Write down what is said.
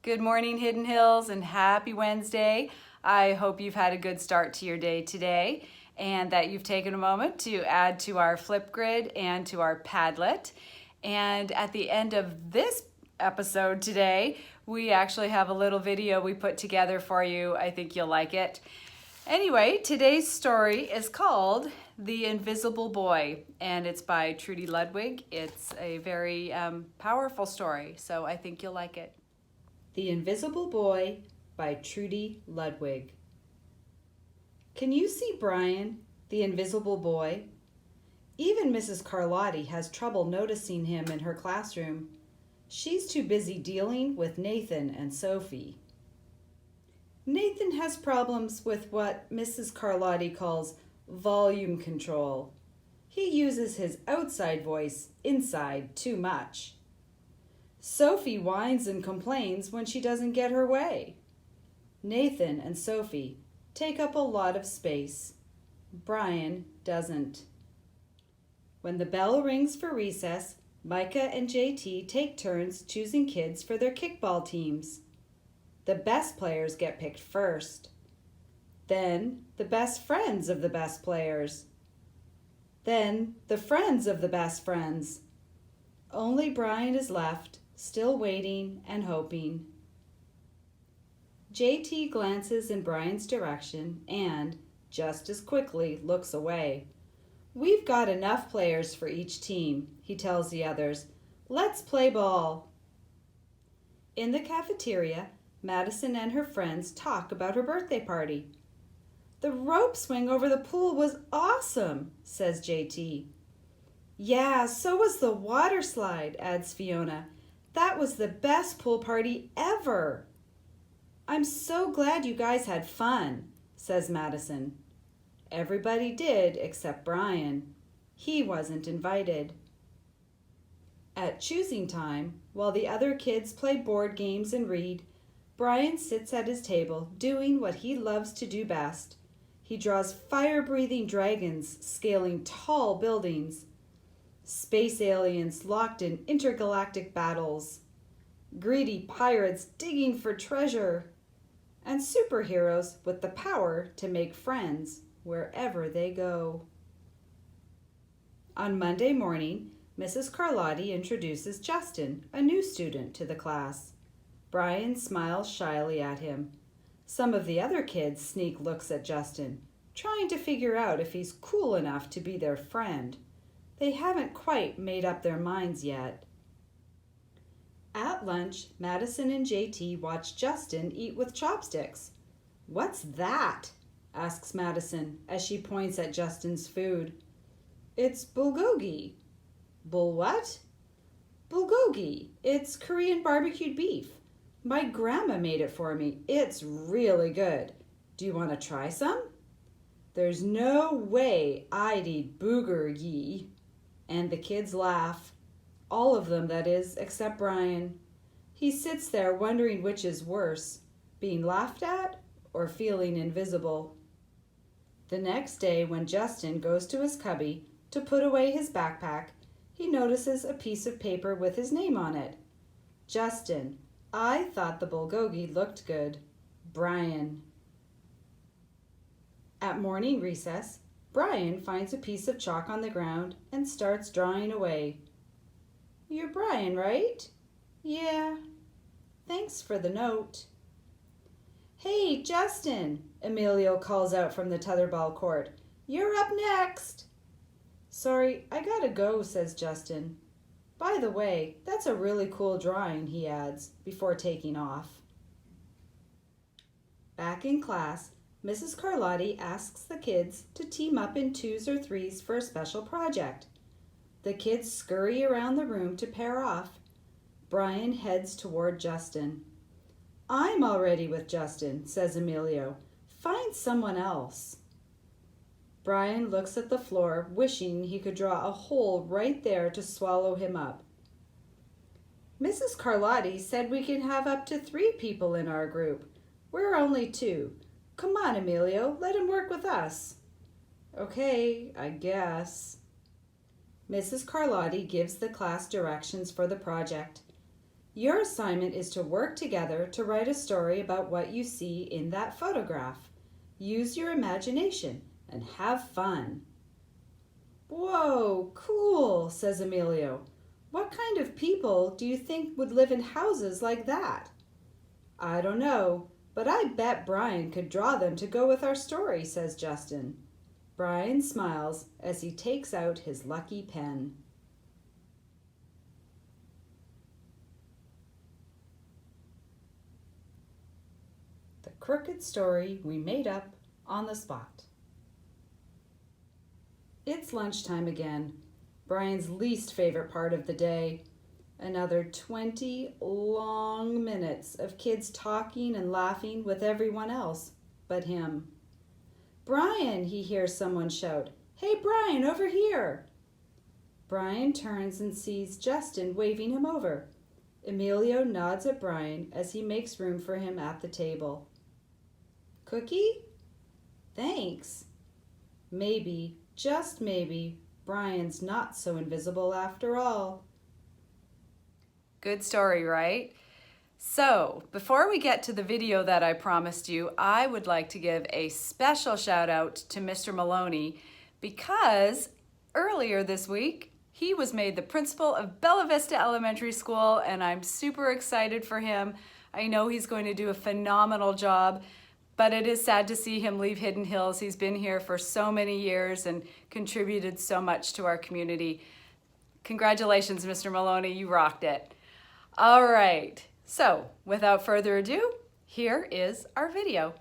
Good morning, Hidden Hills, and happy Wednesday. I hope you've had a good start to your day today and that you've taken a moment to add to our Flipgrid and to our Padlet. And at the end of this episode today, we actually have a little video we put together for you. I think you'll like it. Anyway, today's story is called The Invisible Boy, and it's by Trudy Ludwig. It's a very powerful story, so I think you'll like it. The Invisible Boy by Trudy Ludwig. Can you see Brian, the invisible boy? Even Mrs. Carlotti has trouble noticing him in her classroom. She's too busy dealing with Nathan and Sophie. Nathan has problems with what Mrs. Carlotti calls volume control. He uses his outside voice inside too much. Sophie whines and complains when she doesn't get her way. Nathan and Sophie take up a lot of space. Brian doesn't. When the bell rings for recess, Micah and JT take turns choosing kids for their kickball teams. The best players get picked first. Then the best friends of the best players. Then the friends of the best friends. Only Brian is left, still waiting and hoping. JT glances in Brian's direction and, just as quickly, looks away. We've got enough players for each team, he tells the others. Let's play ball. In the cafeteria, Madison and her friends talk about her birthday party. The rope swing over the pool was awesome, says JT. Yeah, so was the water slide, adds Fiona. That was the best pool party ever. I'm so glad you guys had fun, says Madison. Everybody did except Brian. He wasn't invited. At choosing time, while the other kids play board games and read, Brian sits at his table doing what he loves to do best. He draws fire-breathing dragons scaling tall buildings, space aliens locked in intergalactic battles, greedy pirates digging for treasure, and superheroes with the power to make friends wherever they go. On Monday morning, Mrs. Carlotti introduces Justin, a new student, to the class. Brian smiles shyly at him. Some of the other kids sneak looks at Justin, trying to figure out if he's cool enough to be their friend. They haven't quite made up their minds yet. At lunch, Madison and JT watch Justin eat with chopsticks. What's that? Asks Madison as she points at Justin's food. It's bulgogi. Bul what? Bulgogi. It's Korean barbecued beef. My grandma made it for me. It's really good. Do you want to try some? There's no way I'd eat bulgogi. And the kids laugh. All of them, that is, except Brian. He sits there wondering which is worse, being laughed at or feeling invisible. The next day, when Justin goes to his cubby to put away his backpack, he notices a piece of paper with his name on it. Justin, I thought the bulgogi looked good. Brian. At morning recess, Brian finds a piece of chalk on the ground and starts drawing away. You're Brian, right? Yeah. Thanks for the note. Hey, Justin, Emilio calls out from the tetherball court. You're up next. Sorry, I gotta go, says Justin. By the way, that's a really cool drawing, he adds, before taking off. Back in class, Mrs. Carlotti asks the kids to team up in twos or threes for a special project. The kids scurry around the room to pair off. Brian heads toward Justin. I'm already with Justin, says Emilio. Find someone else. Brian looks at the floor, wishing he could draw a hole right there to swallow him up. Mrs. Carlotti said we can have up to 3 people in our group. We're only 2. Come on, Emilio, let him work with us. Okay, I guess. Mrs. Carlotti gives the class directions for the project. Your assignment is to work together to write a story about what you see in that photograph. Use your imagination and have fun. Whoa, cool, says Emilio. What kind of people do you think would live in houses like that? I don't know, but I bet Brian could draw them to go with our story, says Justin. Brian smiles as he takes out his lucky pen. The crooked story we made up on the spot. It's lunchtime again, Brian's least favorite part of the day. Another 20 long minutes of kids talking and laughing with everyone else but him. Brian, he hears someone shout. Hey, Brian, over here. Brian turns and sees Justin waving him over. Emilio nods at Brian as he makes room for him at the table. Cookie? Thanks. Maybe, just maybe, Brian's not so invisible after all. Good story, right? So, before we get to the video that I promised you, I would like to give a special shout out to Mr. Maloney because earlier this week, he was made the principal of Bella Vista Elementary School, and I'm super excited for him. I know he's going to do a phenomenal job, but it is sad to see him leave Hidden Hills. He's been here for so many years and contributed so much to our community. Congratulations, Mr. Maloney, you rocked it. All right, so without further ado, here is our video.